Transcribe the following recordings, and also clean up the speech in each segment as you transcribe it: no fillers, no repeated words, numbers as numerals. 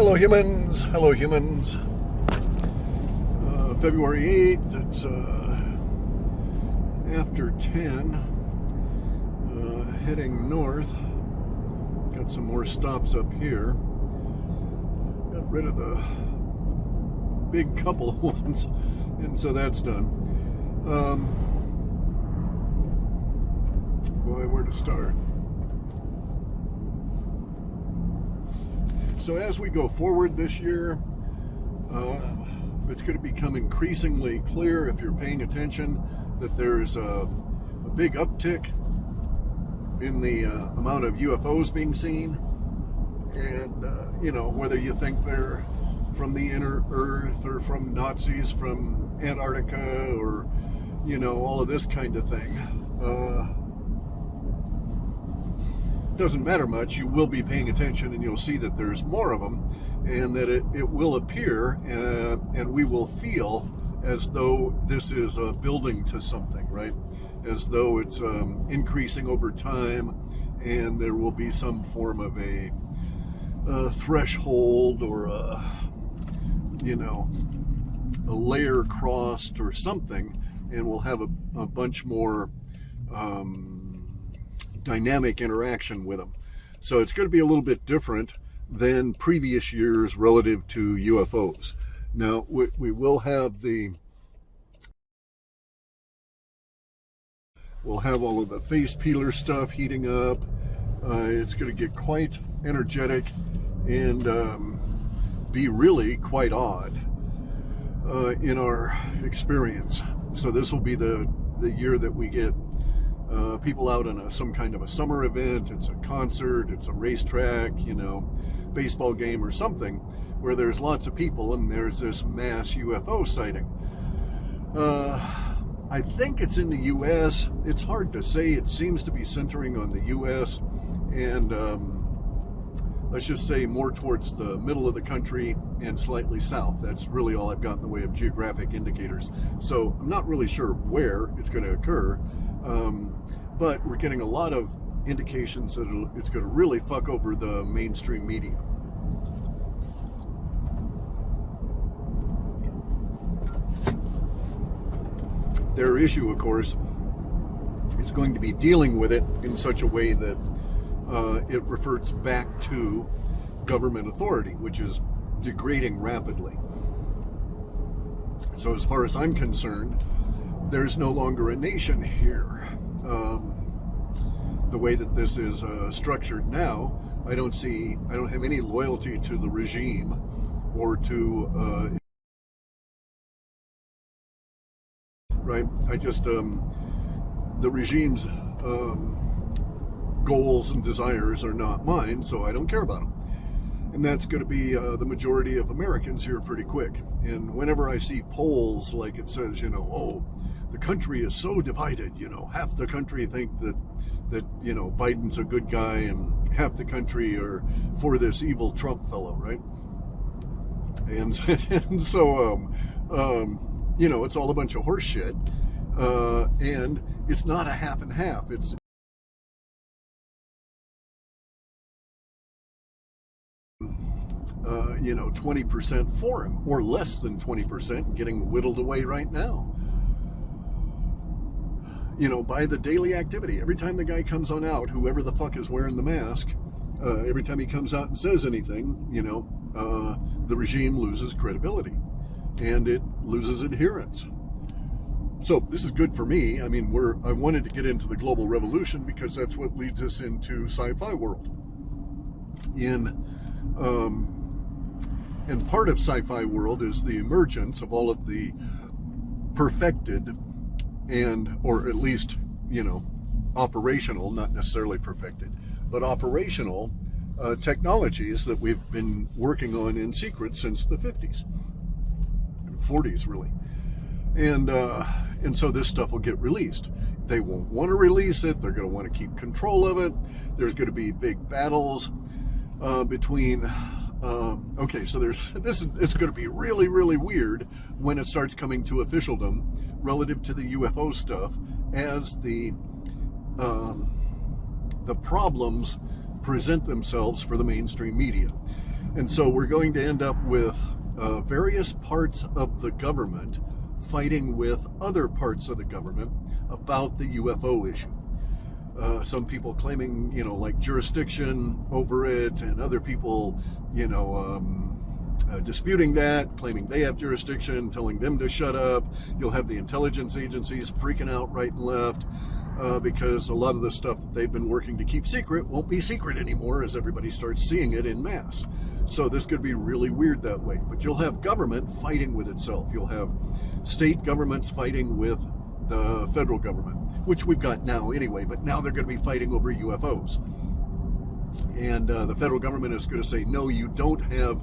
Hello humans, hello humans. February 8th, it's after 10, heading north. Got some more stops up here. Got rid of the big couple of ones, and so that's done. Boy, where to start? So as we go forward this year, it's going to become increasingly clear, if you're paying attention, that there's a big uptick in the amount of UFOs being seen. And, whether you think they're from the inner Earth or from Nazis from Antarctica or, all of this kind of thing. Doesn't matter much. You will be paying attention and you'll see that there's more of them, and that it will appear and we will feel as though this is building to something, right? As though it's increasing over time, and there will be some form of a threshold or a layer crossed or something, and we'll have a bunch more dynamic interaction with them. So it's going to be a little bit different than previous years relative to UFOs. Now, we will have we'll have all of the face peeler stuff heating up. It's going to get quite energetic and be really quite odd in our experience. So this will be the year that we get people out on some kind of a summer event. It's a concert, it's a racetrack, baseball game or something, where there's lots of people and there's this mass UFO sighting. I think it's in the U.S. It's hard to say. It seems to be centering on the U.S. and let's just say more towards the middle of the country and slightly south. That's really all I've got in the way of geographic indicators. So I'm not really sure where it's going to occur, but we're getting a lot of indications that it's going to really fuck over the mainstream media. Their issue, of course, is going to be dealing with it in such a way that it reverts back to government authority, which is degrading rapidly. So as far as I'm concerned, there's no longer a nation here. The way that this is structured now, I don't have any loyalty to the regime or to right? I just the regime's goals and desires are not mine, so I don't care about them. And that's going to be the majority of Americans here pretty quick. And whenever I see polls like it says, oh, the country is so divided, half the country think that Biden's a good guy and half the country are for this evil Trump fellow, right? And so it's all a bunch of horse shit, and it's not a half and half. It's 20% for him, or less than 20%, getting whittled away right now. By the daily activity. Every time the guy comes on out, whoever the fuck is wearing the mask, every time he comes out and says anything, the regime loses credibility and it loses adherence. So this is good for me. I mean, I wanted to get into the global revolution because that's what leads us into sci-fi world. And part of sci-fi world is the emergence of all of the perfected or at least, operational, not necessarily perfected, but operational technologies that we've been working on in secret since the 50s, 40s really. And so this stuff will get released. They won't want to release it. They're going to want to keep control of it. There's going to be big battles between so it's going to be really, really weird when it starts coming to officialdom relative to the UFO stuff, as the problems present themselves for the mainstream media. And so we're going to end up with various parts of the government fighting with other parts of the government about the UFO issue. Some people claiming, like jurisdiction over it, and other people, disputing that, claiming they have jurisdiction, telling them to shut up. You'll have the intelligence agencies freaking out right and left because a lot of the stuff that they've been working to keep secret won't be secret anymore as everybody starts seeing it en masse. So this could be really weird that way. But you'll have government fighting with itself. You'll have state governments fighting with the federal government, which we've got now anyway, but now they're going to be fighting over UFOs. And the federal government is going to say, no, you don't have,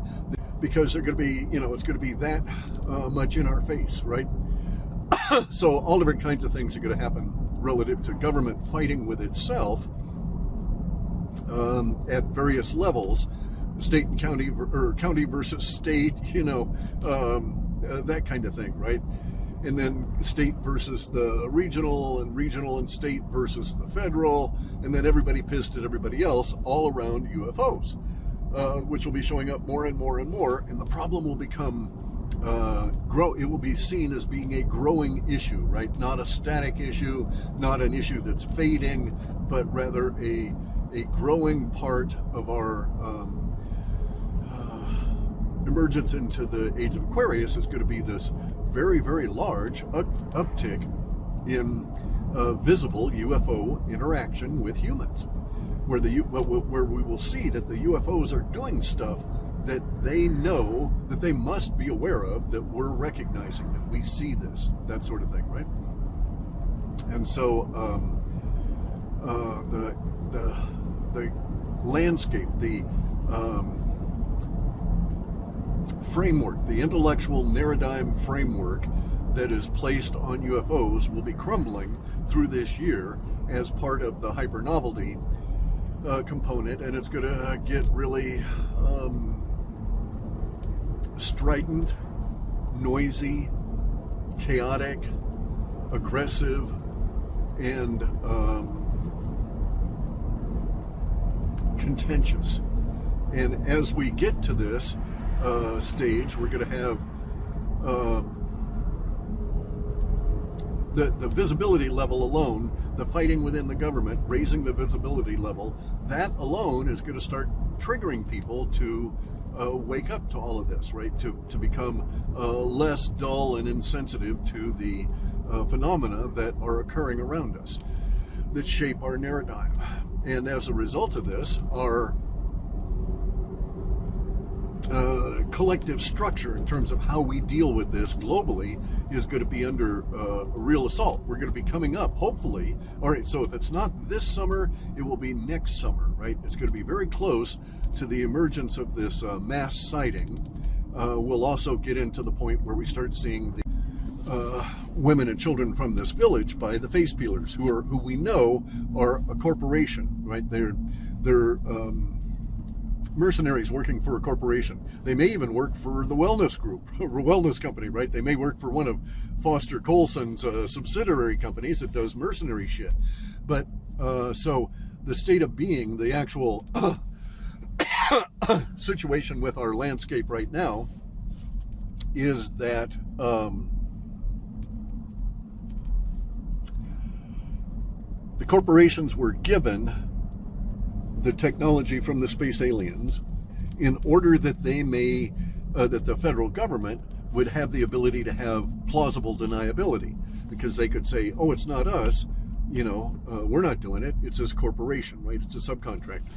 because they're going to be, it's going to be that much in our face, right? So all different kinds of things are going to happen relative to government fighting with itself at various levels, state and county, or county versus state, that kind of thing, right? And then state versus the regional, and regional and state versus the federal, and then everybody pissed at everybody else all around UFOs, which will be showing up more and more and more, and the problem will become it will be seen as being a growing issue, right? Not a static issue, not an issue that's fading, but rather a growing part of our emergence into the age of Aquarius is going to be this very, very large uptick in visible UFO interaction with humans, where we will see that the UFOs are doing stuff that they know that they must be aware of, that we're recognizing, that we see this, that sort of thing, right? And so the landscape, the framework, the intellectual paradigm framework that is placed on UFOs will be crumbling through this year as part of the hyper-novelty component, and it's going to get really strident, noisy, chaotic, aggressive, and contentious. And as we get to this stage, we're going to have the visibility level alone, the fighting within the government, raising the visibility level, that alone is going to start triggering people to wake up to all of this, right? To become less dull and insensitive to the phenomena that are occurring around us, that shape our paradigm. And as a result of this, our collective structure in terms of how we deal with this globally is going to be under a real assault. We're going to be coming up, hopefully. All right, so if it's not this summer, it will be next summer, right? It's going to be very close to the emergence of this mass sighting. We'll also get into the point where we start seeing the women and children from this village by the face peelers, who we know are a corporation, right? They're mercenaries working for a corporation. They may even work for the wellness group, or wellness company, right? They may work for one of Foster Colson's subsidiary companies that does mercenary shit. But so the state of being, the actual situation with our landscape right now is that the corporations were given the technology from the space aliens in order that they may, that the federal government would have the ability to have plausible deniability, because they could say, oh, it's not us, we're not doing it, it's this corporation, right? It's a subcontractor.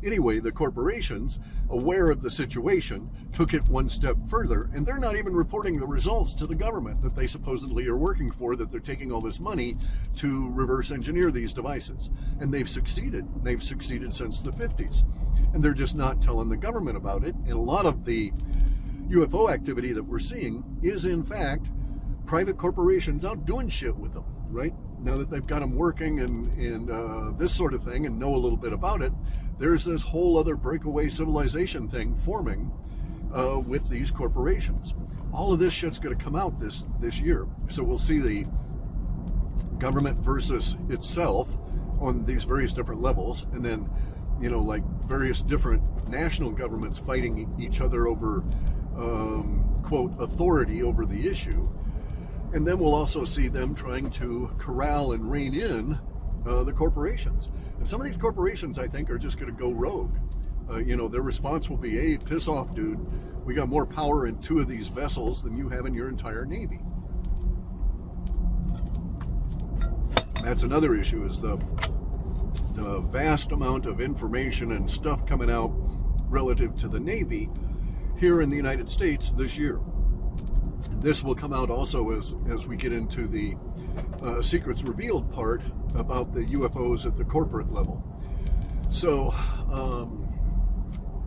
Anyway, the corporations, aware of the situation, took it one step further, and they're not even reporting the results to the government that they supposedly are working for, that they're taking all this money to reverse engineer these devices. And they've succeeded. They've succeeded since the 50s. And they're just not telling the government about it. And a lot of the UFO activity that we're seeing is, in fact, private corporations out doing shit with them, right? Now that they've got them working and this sort of thing, and know a little bit about it, there's this whole other breakaway civilization thing forming with these corporations. All of this shit's going to come out this year. So we'll see the government versus itself on these various different levels, and then, like various different national governments fighting each other over, quote, authority over the issue. And then we'll also see them trying to corral and rein in the corporations. And some of these corporations, I think, are just going to go rogue. Their response will be, hey, piss off, dude. We got more power in 2 of these vessels than you have in your entire Navy. That's another issue, is the vast amount of information and stuff coming out relative to the Navy here in the United States this year. This will come out also as we get into the secrets revealed part about the UFOs at the corporate level. So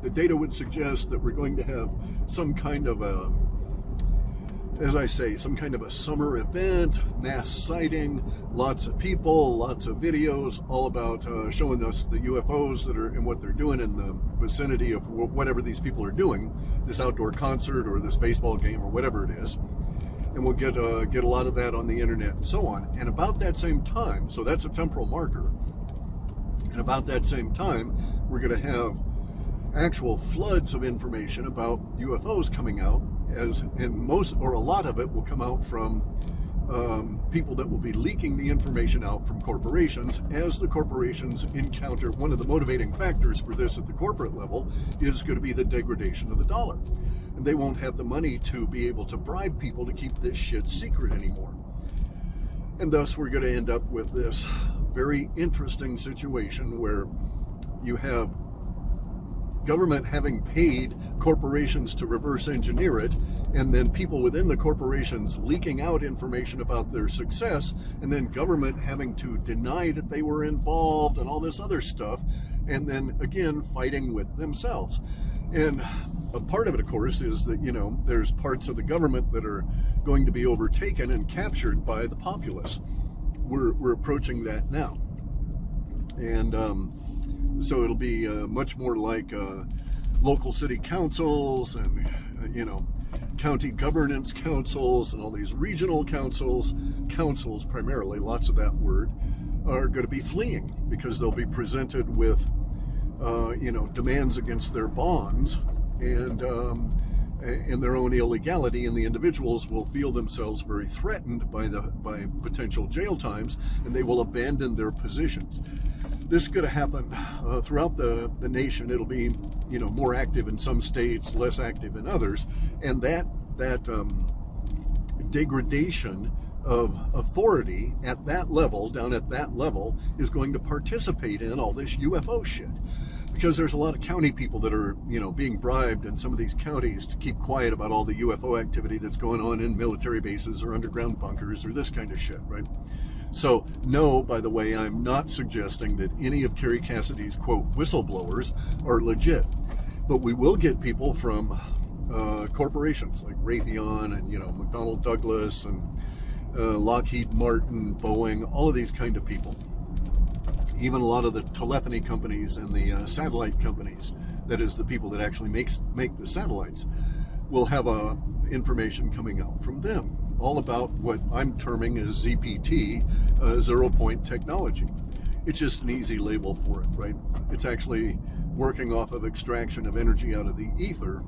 the data would suggest that we're going to have some kind of a, as I say, some kind of a summer event, mass sighting, lots of people, lots of videos, all about showing us the UFOs that are and what they're doing in the vicinity of whatever these people are doing, this outdoor concert or this baseball game or whatever it is. And we'll get a lot of that on the internet and so on. And about that same time, so that's a temporal marker, and about that same time, we're going to have actual floods of information about UFOs coming out, and most or a lot of it will come out from people that will be leaking the information out from corporations as the corporations encounter. One of the motivating factors for this at the corporate level is going to be the degradation of the dollar. And they won't have the money to be able to bribe people to keep this shit secret anymore. And thus we're going to end up with this very interesting situation where you have government having paid corporations to reverse engineer it, and then people within the corporations leaking out information about their success, and then government having to deny that they were involved and all this other stuff, and then again fighting with themselves. And a part of it, of course, is that, there's parts of the government that are going to be overtaken and captured by the populace. We're approaching that now. And so it'll be much more like local city councils and, county governance councils and all these regional councils primarily, lots of that word, are going to be fleeing because they'll be presented with, demands against their bonds and their own illegality, and the individuals will feel themselves very threatened by potential jail times, and they will abandon their positions. This is going to happen throughout the nation. It'll be, more active in some states, less active in others, and that degradation of authority at that level, down at that level, is going to participate in all this UFO shit. Because there's a lot of county people that are, being bribed in some of these counties to keep quiet about all the UFO activity that's going on in military bases or underground bunkers or this kind of shit, right? So, no, by the way, I'm not suggesting that any of Kerry Cassidy's, quote, whistleblowers are legit. But we will get people from corporations like Raytheon and, McDonnell Douglas and Lockheed Martin, Boeing, all of these kind of people. Even a lot of the telephony companies and the satellite companies, that is the people that actually make the satellites, will have information coming out from them, all about what I'm terming as ZPT, zero-point technology. It's just an easy label for it, right? It's actually working off of extraction of energy out of the ether,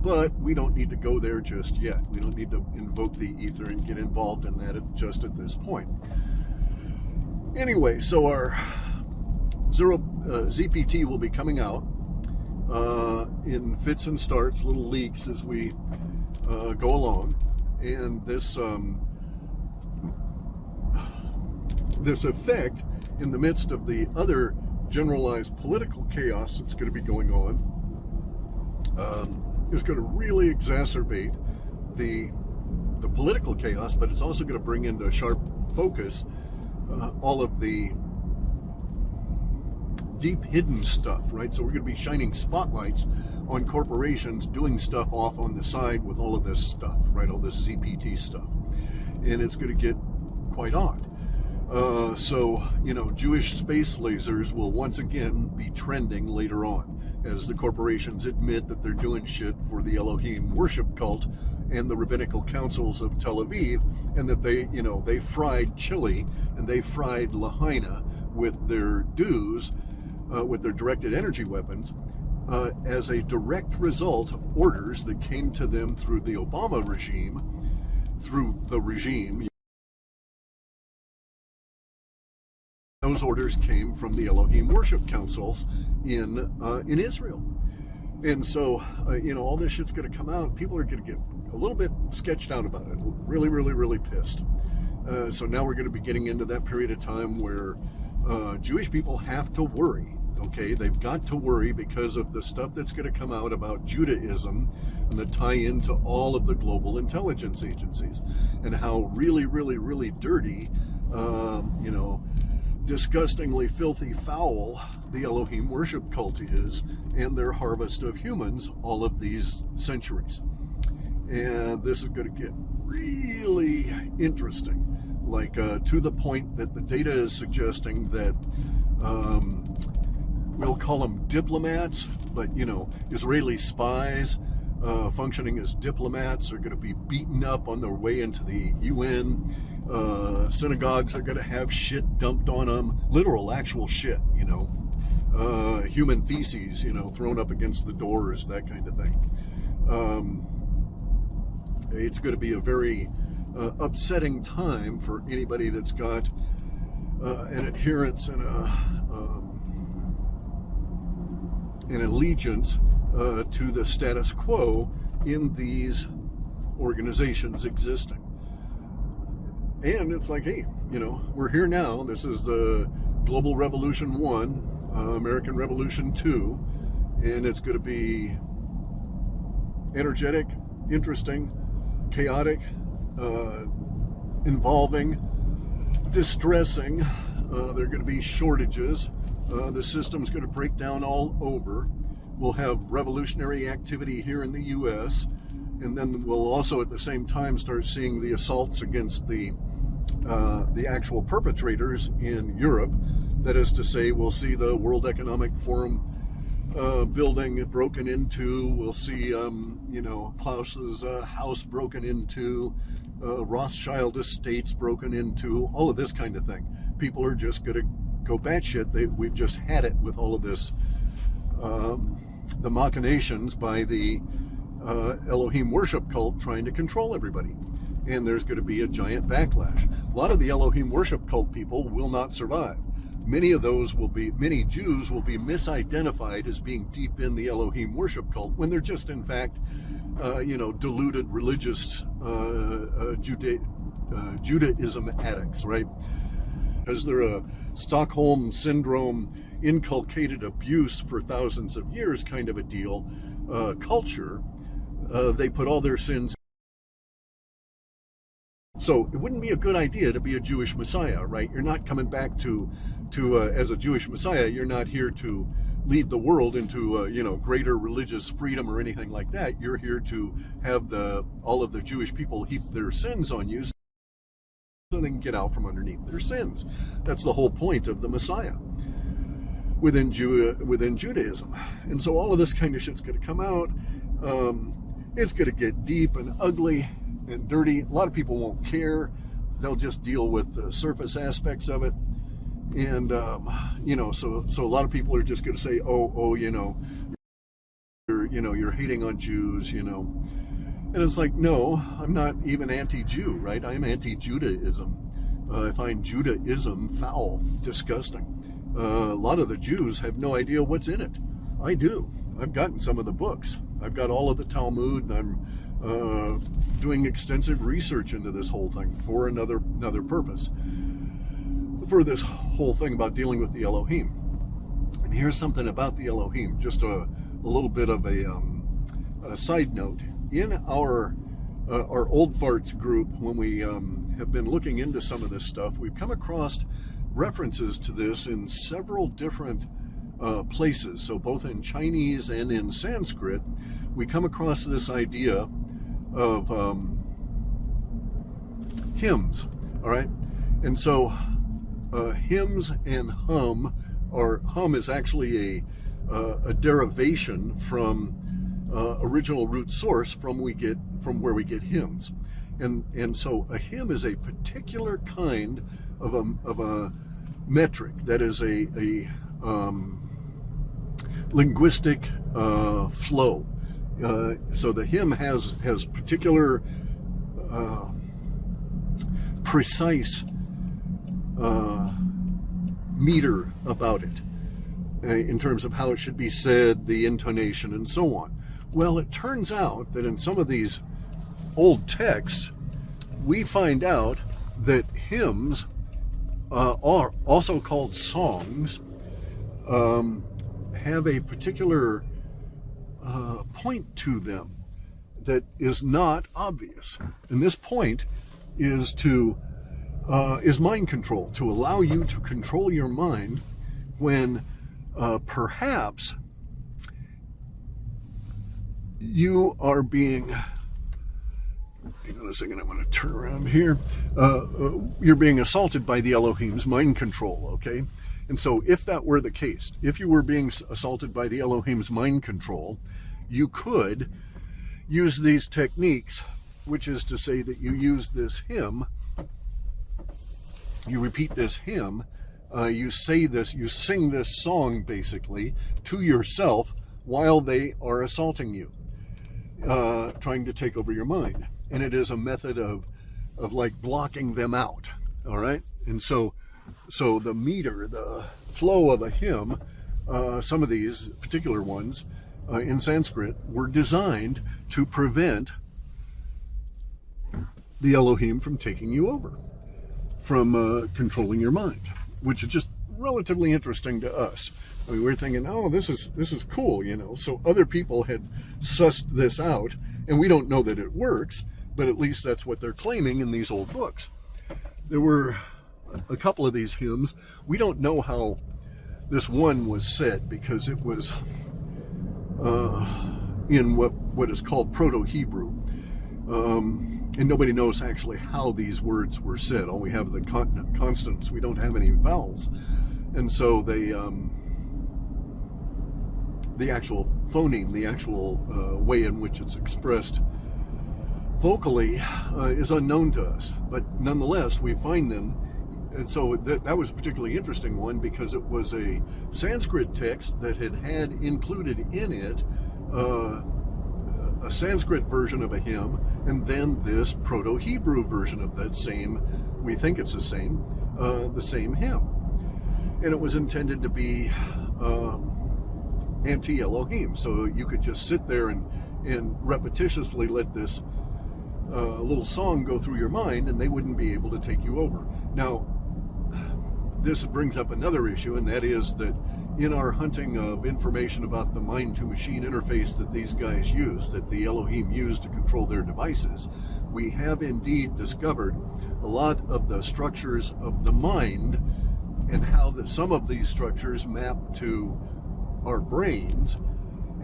but we don't need to go there just yet. We don't need to invoke the ether and get involved in that just at this point. Anyway, so our ZPT will be coming out in fits and starts, little leaks as we go along, and this effect in the midst of the other generalized political chaos that's going to be going on is going to really exacerbate the political chaos, but it's also going to bring into sharp focus all of the deep hidden stuff, right? So we're going to be shining spotlights on corporations doing stuff off on the side with all of this stuff, right? All this ZPT stuff. And it's going to get quite odd. So, Jewish space lasers will once again be trending later on as the corporations admit that they're doing shit for the Elohim worship cult and the rabbinical councils of Tel Aviv, and that they fried chili and they fried lahaina with their dues, with their directed energy weapons, as a direct result of orders that came to them through the Obama regime, through the regime. Those orders came from the Elohim worship councils in Israel. And so, all this shit's going to come out. People are going to get a little bit sketched out about it. Really, really, really pissed. So now we're going to be getting into that period of time where Jewish people have to worry. Okay, they've got to worry because of the stuff that's going to come out about Judaism and the tie-in to all of the global intelligence agencies, and how really, really, really dirty, disgustingly filthy foul the Elohim worship cult is, and their harvest of humans all of these centuries. And this is going to get really interesting, like to the point that the data is suggesting that we'll call them diplomats, but Israeli spies functioning as diplomats are going to be beaten up on their way into the UN. Synagogues are going to have shit dumped on them, literal, actual shit, human feces, thrown up against the doors, that kind of thing. It's going to be a very upsetting time for anybody that's got an adherence and an allegiance to the status quo in these organizations existing. And it's like, hey, we're here now. This is the Global Revolution 1, American Revolution 2, and it's going to be energetic, interesting, chaotic, involving, distressing. There are going to be shortages. The system's going to break down all over. We'll have revolutionary activity here in the U.S., and then we'll also at the same time start seeing the assaults against the actual perpetrators in Europe. That is to say, we'll see the World Economic Forum building broken into. We'll see, Klaus's house broken into, Rothschild estates broken into, all of this kind of thing. People are just going to go batshit. We've just had it with all of this, the machinations by the Elohim worship cult trying to control everybody. And there's going to be a giant backlash. A lot of the Elohim worship cult people will not survive. Many Jews will be misidentified as being deep in the Elohim worship cult when they're just, in fact, deluded religious Judaism addicts, right? Because they're a Stockholm Syndrome, inculcated abuse for thousands of years kind of a deal, culture. They put all their sins. So it wouldn't be a good idea to be a Jewish Messiah, right? You're not coming back to as a Jewish Messiah. You're not here to lead the world into greater religious freedom or anything like that. You're here to have all of the Jewish people heap their sins on you, so they can get out from underneath their sins. That's the whole point of the Messiah within Judaism. And so all of this kind of shit's going to come out. It's going to get deep and ugly and dirty. A lot of people won't care. They'll just deal with the surface aspects of it. And, so a lot of people are just going to say, you're hating on Jews, And it's like, no, I'm not even anti-Jew, right? I'm anti-Judaism. I find Judaism foul, disgusting. A lot of the Jews have no idea what's in it. I do. I've gotten some of the books. I've got all of the Talmud, and I'm doing extensive research into this whole thing for another purpose, for this whole thing about dealing with the Elohim. And here's something about the Elohim, just a little bit of a side note. In our Old Farts group, when we have been looking into some of this stuff, we've come across references to this in several different places. So both in Chinese and in Sanskrit, we come across this idea of hymns, all right? And so hymns and hum is actually a derivation from original root source from where we get hymns. And so a hymn is a particular kind of a metric that is linguistic flow. So the hymn has particular precise meter about it in terms of how it should be said, the intonation, and so on. Well, it turns out that in some of these old texts, we find out that hymns are also called songs, have a particular point to them that is not obvious. And this point is mind control, to allow you to control your mind when perhaps you are being, hang on a second, I'm going to turn around here. You're being assaulted by the Elohim's mind control, okay? And so if that were the case, if you were being assaulted by the Elohim's mind control, you could use these techniques, which is to say that you use this hymn, you repeat this hymn, you say this, you sing this song basically to yourself while they are assaulting you, trying to take over your mind. And it is a method of like blocking them out, all right? And so the meter, the flow of a hymn, some of these particular ones in Sanskrit were designed to prevent the Elohim from taking you over, from controlling your mind, which is just relatively interesting to us. I mean, we're thinking, oh, this is cool, you know. So other people had sussed this out, and we don't know that it works, but at least that's what they're claiming in these old books. There were a couple of these hymns. We don't know how this one was said because it was in what is called Proto-Hebrew. And nobody knows actually how these words were said. All we have are the consonants. We don't have any vowels. And so the actual phoneme, the actual way in which it's expressed vocally is unknown to us. But nonetheless, we find them. And so that was a particularly interesting one because it was a Sanskrit text that had included in it a Sanskrit version of a hymn, and then this Proto-Hebrew version of that same, we think it's the same hymn. And it was intended to be anti-Elohim, so you could just sit there and repetitiously let this little song go through your mind, and they wouldn't be able to take you over. Now, this brings up another issue, and that is that in our hunting of information about the mind-to-machine interface that these guys use, that the Elohim use to control their devices, we have indeed discovered a lot of the structures of the mind and how some of these structures map to our brains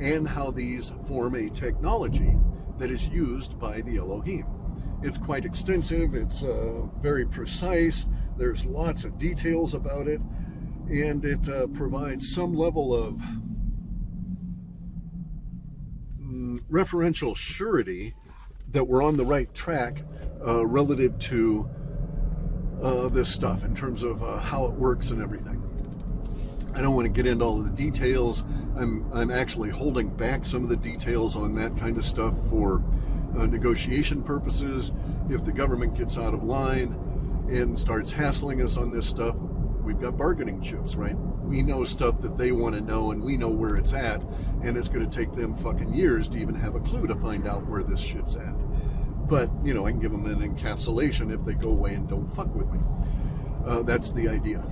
and how these form a technology that is used by the Elohim. It's quite extensive, it's very precise, there's lots of details about it, and it provides some level of referential surety that we're on the right track relative to this stuff in terms of how it works and everything. I don't want to get into all of the details. I'm actually holding back some of the details on that kind of stuff for negotiation purposes. If the government gets out of line and starts hassling us on this stuff, we've got bargaining chips, right? We know stuff that they want to know, and we know where it's at, and it's going to take them fucking years to even have a clue to find out where this shit's at. But, you know, I can give them an encapsulation if they go away and don't fuck with me. That's the idea.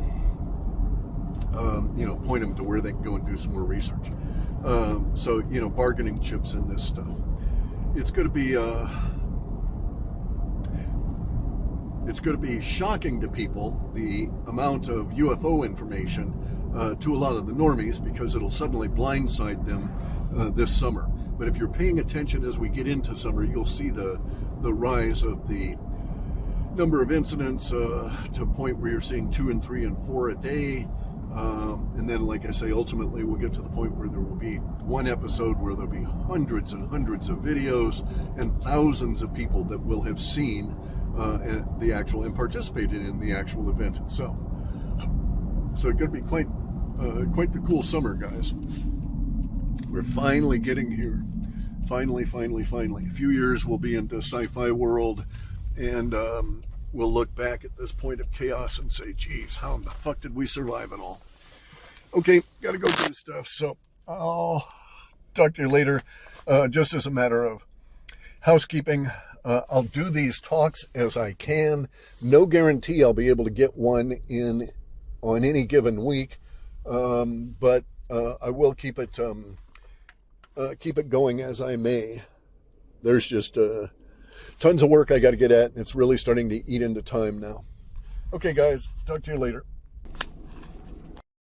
You know, point them to where they can go and do some more research. So, you know, bargaining chips in this stuff. It's going to be shocking to people, the amount of UFO information to a lot of the normies, because it'll suddenly blindside them this summer. But if you're paying attention as we get into summer, you'll see the rise of the number of incidents to a point where you're seeing 2 and 3 and 4 a day. And then, like I say, ultimately we'll get to the point where there will be one episode where there'll be hundreds and hundreds of videos and thousands of people that will have seen the actual and participated in the actual event itself. So it's going to be quite the cool summer, guys. We're finally getting here. Finally. A few years we'll be into sci-fi world, and we'll look back at this point of chaos and say, geez, how in the fuck did we survive it all? Okay, gotta go do stuff, so I'll talk to you later. Just as a matter of housekeeping, I'll do these talks as I can. No guarantee I'll be able to get one in on any given week, but I will keep it going as I may. There's just tons of work I got to get at, and it's really starting to eat into time now. Okay, guys, talk to you later.